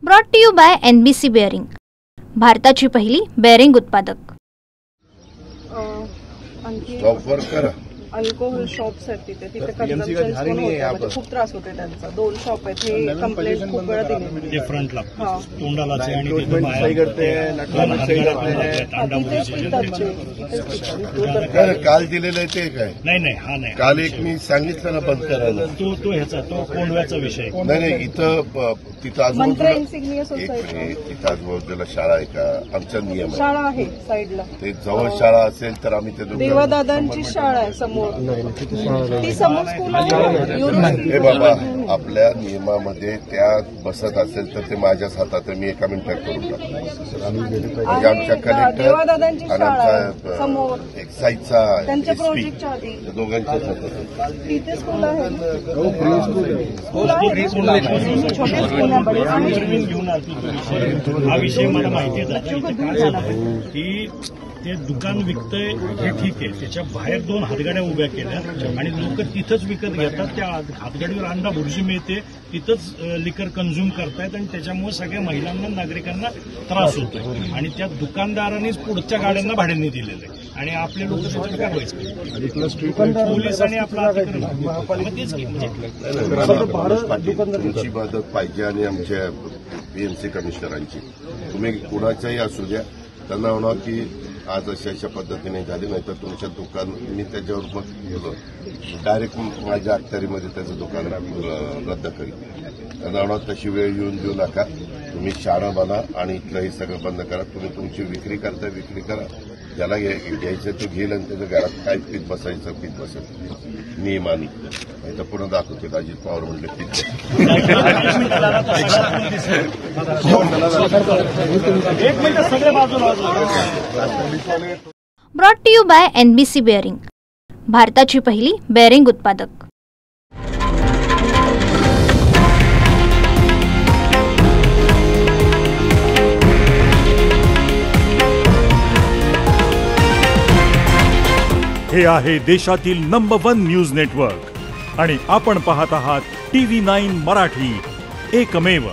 Brought to you by NBC bearing, भारताची पहिली bearing उत्पादक। अल्कोहोल शॉप्स आहेत तिथे कन्झम्पशन खूप त्रास होते त्यांचा। 2 शॉप आहेत, हे कंप्लेंट खूप वेळा दिली फ्रंटला तोंडाला काल दिलेलं ते काय नाही हा नाही, काल एक मी सांगितलं ना बंद करायला, तो ह्याचा तो कोंडव्याचा विषय नाही इथं तिथं आजूबाजूला शाळा आहे का? आमचा नियम शाळा आहे साईडला, ते जवळ शाळा असेल तर आम्ही ते देवादादांची शाळा आहे समोर, ती समोर स्कूल आहे। हे बाबा, आपल्या नियमामध्ये त्या बसत असेल तर ते माझ्याच हातात आहे, मी एका मिनिटात करून टाकतो। म्हणजे आमच्या कलेक्टर आणि आमचा एक्साईजचा SP दोघांच्याच हातात तिथे स्कूल आहे। हा विषय मला माहिती आहे की ते दुकान विकतंय हे ठीक आहे, त्याच्या बाहेर 2 हातगाड्या उभ्या केल्या आणि लोक तिथंच विकत घेतात, त्या हातगाडीवर अंडा भुर्जी मिळते, तिथंच लिकर कन्झ्युम करतायत आणि त्याच्यामुळे सगळ्या महिलांना नागरिकांना त्रास होतोय आणि त्या दुकानदारांनीच पुढच्या गाड्यांना भाड्याने दिलेलं आहे आणि आपले लोक त्याच्यावर कारवाई पोलीस आणि आपला तुमची मदत पाहिजे आणि आमच्या PMC कमिशनरांची। तुम्ही कुणाच्याही असू द्या, त्यांना होणार की आज अशा पद्धतीने झाली, नाही तर तुमच्या दुकान मी त्याच्यावर मग डायरेक्ट माझ्या अखत्यारीमध्ये त्याचं दुकान रद्द करीन। त्यांना होणार तशी वेळ येऊन देऊ नका, तुम्ही शाळा बना आणि इथलं हे सगळं बंद करा। तुम्ही तुमची विक्री करता, विक्री करा, ज्याला घ्यायचं तो घेईल आणि त्याच्या घरात काय पीत बसायचं नियमानी, नाही तर पुन्हा दाखवते अजित पवार म्हणले पीत। Brought to you by NBC bearing, भारताची पहिली बेअरिंग उत्पादक। हे आहे देशातील नंबर 1 न्यूज नेटवर्क आणि आपण पाहत आहात TV9 मराठी, एकमेव।